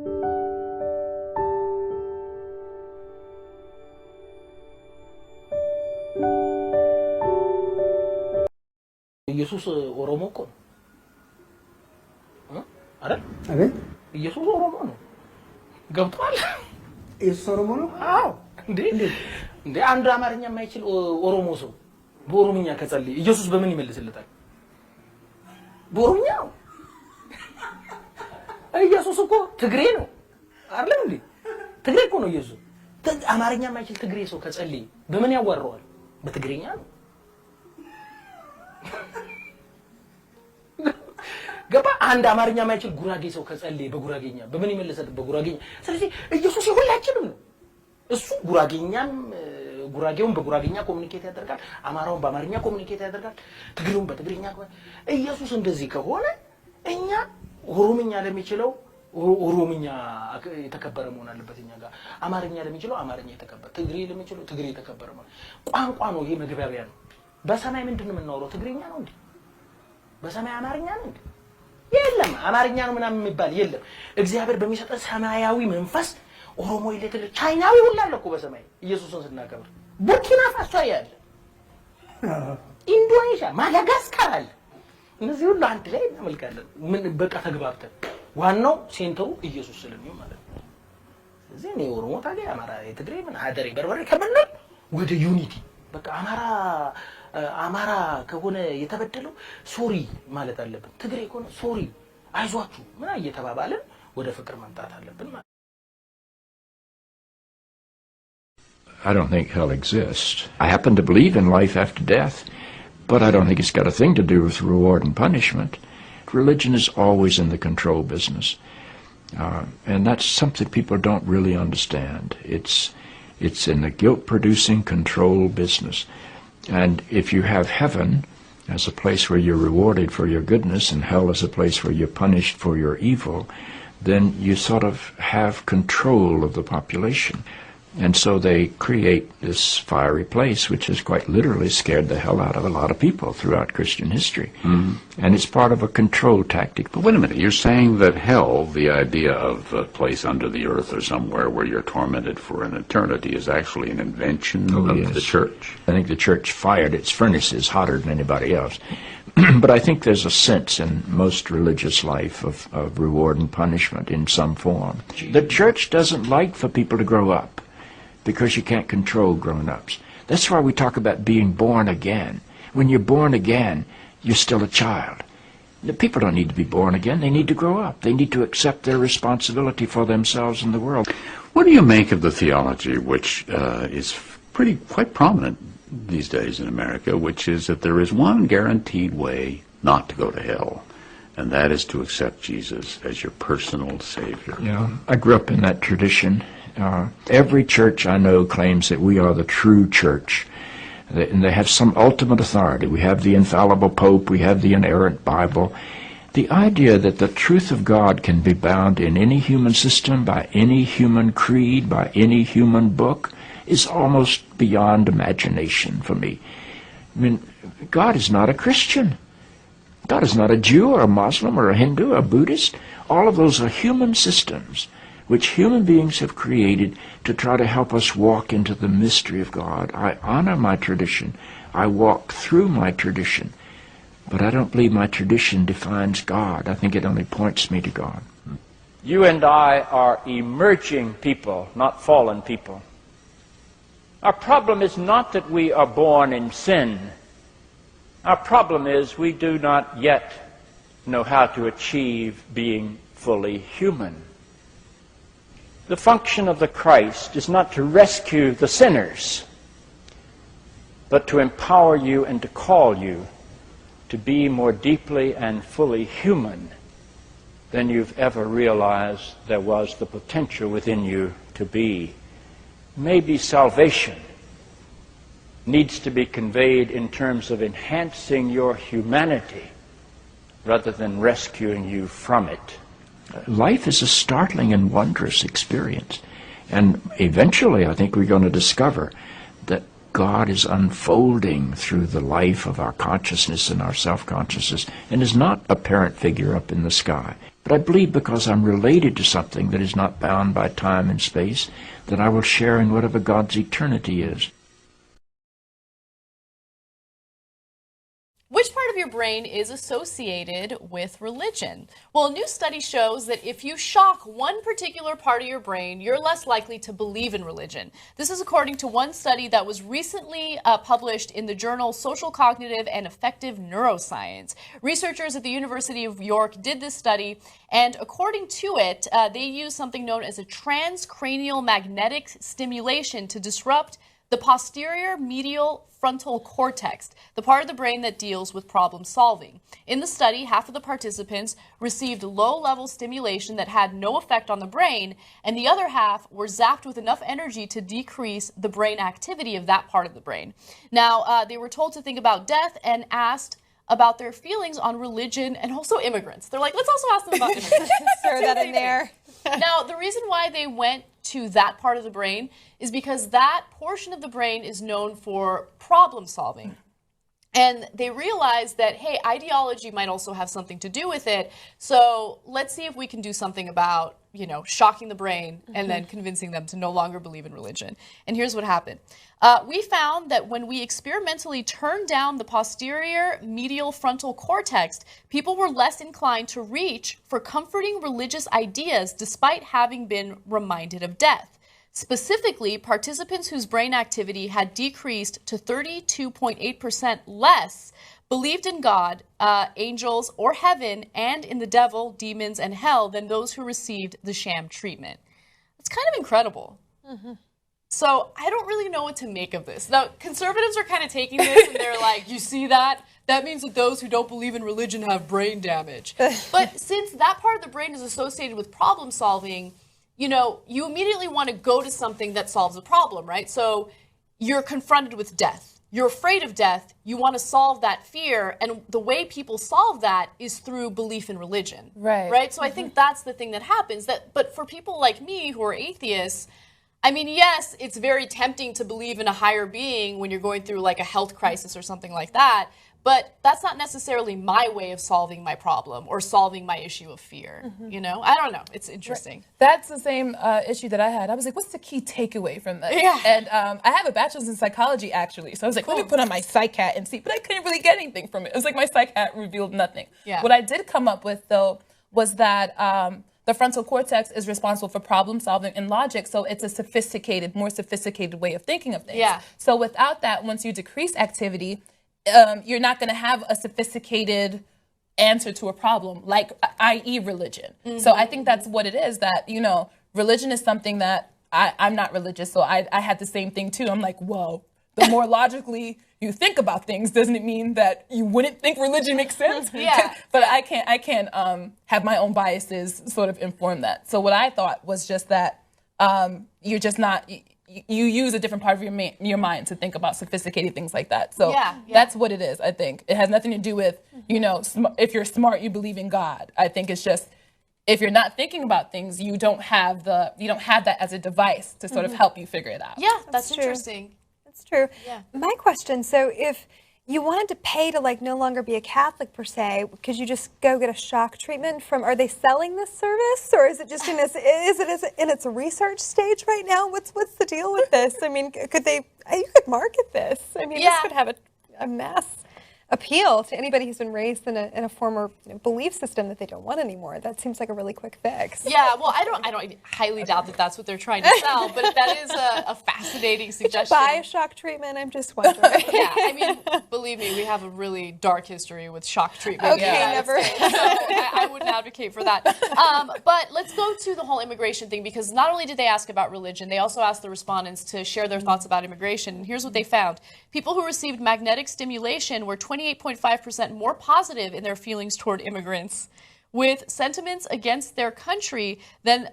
ኢየሱስ ኦሮሞ እኮ ነው አይደል? አቤት ኢየሱስ ኦሮሞ ነው። ገብቷል? ኢየሱስ ኦሮሞ ነው? አዎ። እንዴ አንድ አማርኛ የማይችል ኦሮሞ ሰው በኦሮምኛ ከጸለየ ኢየሱስ በምን ይመልስለታል? በኦሮምኛ። ኢየሱስ እኮ ትግሬ ነው አይደል እንዴ? ትግሬ እኮ ነው ኢየሱስ። አማርኛ የማይችል ትግሬ ሰው ከጸለየ በምን ያዋራዋል? በትግሬኛ ነው። ገባ? አንድ አማርኛ የማይችል ጉራጌ ሰው ከጸለየ በጉራጌኛ በምን ይመልሳል? በጉራጌኛ። ስለዚህ ኢየሱስ የሁላችንም ነው። እሱ ጉራጌኛም ጉራጌውን በጉራጌኛ ኮሙኒኬት ያደርጋል፣ አማራውን በአማርኛ ኮሙኒኬት ያደርጋል፣ ትግሬውን በትግሬኛ። ኢየሱስ እንደዚህ ከሆነ እኛ ኦሮምኛ ለሚችለው ኦሮምኛ የተከበረ መሆን አለበት እኛ ጋር፣ አማርኛ ለሚችለው አማርኛ የተከበረ፣ ትግሬ ለሚችለው ትግሬ የተከበረ ማለት ቋንቋ ነው። ይሄ መግባቢያ ነው። በሰማይ ምንድነው የምናወራው? ትግሬኛ ነው እንዴ? በሰማይ አማርኛ ነው እንዴ? የለም። አማርኛ ነው ምናምን የሚባል የለም። እግዚአብሔር በሚሰጠን ሰማያዊ መንፈስ ኦሮሞ ይለተለ ቻይናዊ ሁሉ አለ እኮ በሰማይ ኢየሱስን ስናከብር። ቡርኪና ፋሶ ያለ፣ ኢንዶኔሺያ፣ ማዳጋስካር አለ። እነዚህ ሁሉ አንድ ላይ እናመልካለን። ምን በቃ ተግባብተን ዋናው ሴንተሩ ኢየሱስ ስለሚሆን ማለት ነው። ስለዚህ ነው ኦሮሞ ታዲያ አማራ የትግሬ ምን አደሬ በርበሬ ከመነል ወደ ዩኒቲ በቃ አማራ ከሆነ የተበደለው ሶሪ ማለት አለብን። ትግሬ ከሆነ ሶሪ አይዟችሁ ምን እየተባባልን ወደ ፍቅር መምጣት አለብን ማለት። I don't think hell exists. I happen to believe in life after death, but I don't think it's got a thing to do with reward and punishment. Religion is always in the control business, and that's something people don't really understand. It's in the guilt-producing control business. And if you have heaven as a place where you're rewarded for your goodness and hell as a place where you're punished for your evil, then you sort of have control of the population. And so they create this fiery place, which has quite literally scared the hell out of a lot of people throughout Christian history. Mm-hmm. And it's part of a control tactic. But wait a minute, you're saying that hell, the idea of a place under the earth or somewhere where you're tormented for an eternity, is actually an invention of the church? I think the church fired its furnaces hotter than anybody else. But I think there's a sense in most religious life of reward and punishment in some form. The church doesn't like for people to grow up, because you can't control grown-ups. That's why we talk about being born again. When you're born again, you're still a child. The people don't need to be born again. They need to grow up. They need to accept their responsibility for themselves and the world. What do you make of the theology, which is quite prominent these days in America, which is that there is one guaranteed way not to go to hell, and that is to accept Jesus as your personal Savior? Yeah, I grew up in that tradition. Every church I know claims that we are the true church, and they have some ultimate authority. We have the infallible Pope, we have the inerrant Bible. The idea that the truth of God can be bound in any human system, by any human creed, by any human book, is almost beyond imagination for me. I mean, God is not a Christian. God is not a Jew or a Muslim or a Hindu or a Buddhist. All of those are human systems which human beings have created to try to help us walk into the mystery of God. I honor my tradition. I walk through my tradition. But I don't believe my tradition defines God. I think it only points me to God. You and I are emerging people, not fallen people. Our problem is not that we are born in sin. Our problem is we do not yet know how to achieve being fully human. The function of the Christ is not to rescue the sinners, but to empower you and to call you to be more deeply and fully human than you've ever realized there was the potential within you to be. Maybe salvation needs to be conveyed in terms of enhancing your humanity rather than rescuing you from it. Life is a startling and wondrous experience. And eventually, I think we're going to discover that God is unfolding through the life of our consciousness and our self-consciousness and is not a parent figure up in the sky. But I believe because I'm related to something that is not bound by time and space, that I will share in whatever God's eternity is. Which part of your brain is associated with religion? Well, a new study shows that if you shock one particular part of your brain, you're less likely to believe in religion. This is according to one study that was recently published in the journal Social Cognitive and Affective Neuroscience. Researchers at the University of York did this study, and according to it, they used something known as a transcranial magnetic stimulation to disrupt the posterior medial frontal cortex, the part of the brain that deals with problem solving. In the study, half of the participants received low-level stimulation that had no effect on the brain, and the other half were zapped with enough energy to decrease the brain activity of that part of the brain. Now, they were told to think about death and asked about their feelings on religion and also immigrants. They're like, let's also ask them about immigrants. Throw that in there. Now, the reason why they went to that part of the brain is because that portion of the brain is known for problem solving. And they realized that, hey, ideology might also have something to do with it. So let's see if we can do something about, shocking the brain and then convincing them to no longer believe in religion. And here's what happened. We found that when we experimentally turned down the posterior medial frontal cortex, people were less inclined to reach for comforting religious ideas despite having been reminded of death. Specifically, participants whose brain activity had decreased to 32.8% less believed in God, angels, or heaven, and in the devil, demons, and hell than those who received the sham treatment. It's kind of incredible. Mm-hmm. So I don't really know what to make of this. Now, conservatives are kind of taking this and they're like, you see that? That means that those who don't believe in religion have brain damage. But since that part of the brain is associated with problem solving, you immediately want to go to something that solves a problem, right? So you're confronted with death. You're afraid of death. You want to solve that fear. And the way people solve that is through belief in religion. Right? So I think that's the thing that happens. But for people like me who are atheists, I mean, yes, it's very tempting to believe in a higher being when you're going through like a health crisis or something like that. But that's not necessarily my way of solving my problem or solving my issue of fear. I don't know. It's interesting. Right. That's the same issue that I had. I was like, what's the key takeaway from this? Yeah. And I have a bachelor's in psychology, actually. So I was like, let me put on my psych hat and see. But I couldn't really get anything from it. It was like my psych hat revealed nothing. Yeah. What I did come up with, though, was that the frontal cortex is responsible for problem solving and logic. So it's a more sophisticated way of thinking of things. Yeah. So without that, once you decrease activity, you're not going to have a sophisticated answer to a problem, like, i.e. religion. Mm-hmm. So I think that's what it is, that, religion is something that I'm not religious, so I had the same thing too. I'm like, whoa, the more logically you think about things, doesn't it mean that you wouldn't think religion makes sense? Yeah. But I can't have my own biases sort of inform that. So what I thought was just that you're just not... You use a different part of your mind to think about sophisticated things like that. So that's what it is, I think. It has nothing to do with, if you're smart, you believe in God. I think it's just, if you're not thinking about things, you don't have that as a device to sort of help you figure it out. Yeah, that's true. interesting. That's true. Yeah. My question, so if you wanted to pay to no longer be a Catholic per se, could you just go get a shock treatment are they selling this service, or is it just in its research stage right now? What's the deal with this? I mean, you could market this. I mean, this could have a mass appeal to anybody who's been raised in a former belief system that they don't want anymore. That seems like a really quick fix. Yeah, well, I don't highly doubt that that's what they're trying to sell, but if that is a fascinating suggestion. Buy a shock treatment, I'm just wondering. Yeah, I mean, believe me, we have a really dark history with shock treatment. Okay, never. So I wouldn't advocate for that. But let's go to the whole immigration thing, because not only did they ask about religion, they also asked the respondents to share their thoughts about immigration. And here's what they found. People who received magnetic stimulation were 28.5% more positive in their feelings toward immigrants, with sentiments against their country than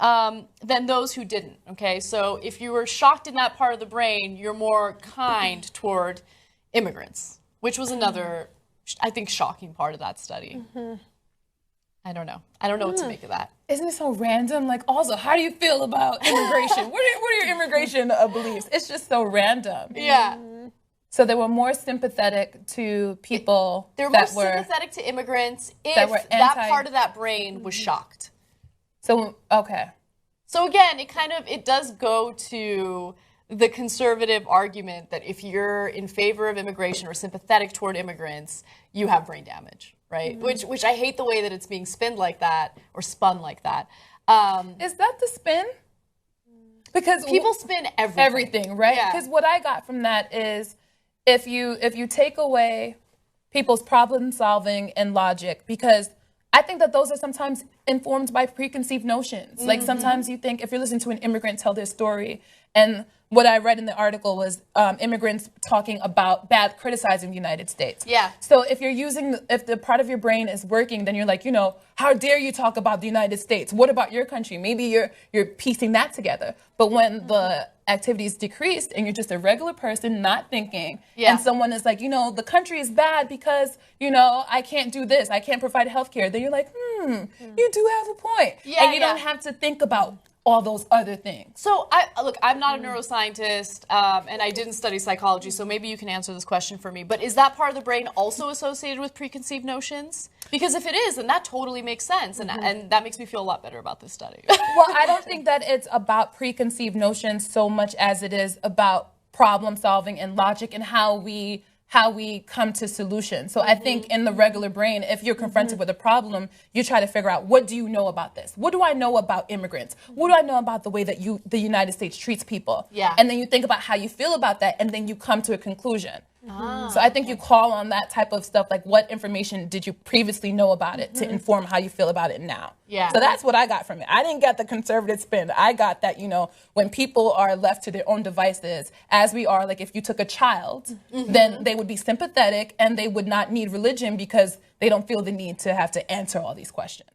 those who didn't. Okay, so if you were shocked in that part of the brain, you're more kind toward immigrants, which was another, I think, shocking part of that study. Mm-hmm. I don't know what to make of that. Isn't it so random? Like, also, how do you feel about immigration? What are your immigration beliefs? It's just so random. Yeah. So they were more sympathetic to people They're that more were sympathetic to immigrants if were that part of that brain was shocked. So okay. So again, it does go to the conservative argument that if you're in favor of immigration or sympathetic toward immigrants, you have brain damage, right? Which I hate the way that it's being spun like that. Is that the spin? Because People spin everything. right? Yeah. Because what I got from that is if you take away people's problem solving and logic, because I think that those are sometimes informed by preconceived notions. Like sometimes you think if you're listening to an immigrant tell their story, and what I read in the article was immigrants talking about criticizing the United States. Yeah. So if the part of your brain is working, then you're like, how dare you talk about the United States? What about your country? Maybe you're piecing that together. But when the activity is decreased and you're just a regular person not thinking, and someone is like, the country is bad because, I can't do this, I can't provide health care, then you're like, you do have a point. Yeah, and you don't have to think about all those other things. So, I'm not a neuroscientist, and I didn't study psychology, so maybe you can answer this question for me. But is that part of the brain also associated with preconceived notions? Because if it is, then that totally makes sense, and that makes me feel a lot better about this study. Well, I don't think that it's about preconceived notions so much as it is about problem solving and logic and how we come to solutions. So I think in the regular brain, if you're confronted with a problem, you try to figure out, what do you know about this? What do I know about immigrants? What do I know about the way that the United States treats people? Yeah. And then you think about how you feel about that, and then you come to a conclusion. So I think you call on that type of stuff, like what information did you previously know about it to inform how you feel about it now. Yeah. So that's what I got from it. I didn't get the conservative spin. I got that, when people are left to their own devices, as we are, like if you took a child, then they would be sympathetic and they would not need religion because they don't feel the need to have to answer all these questions.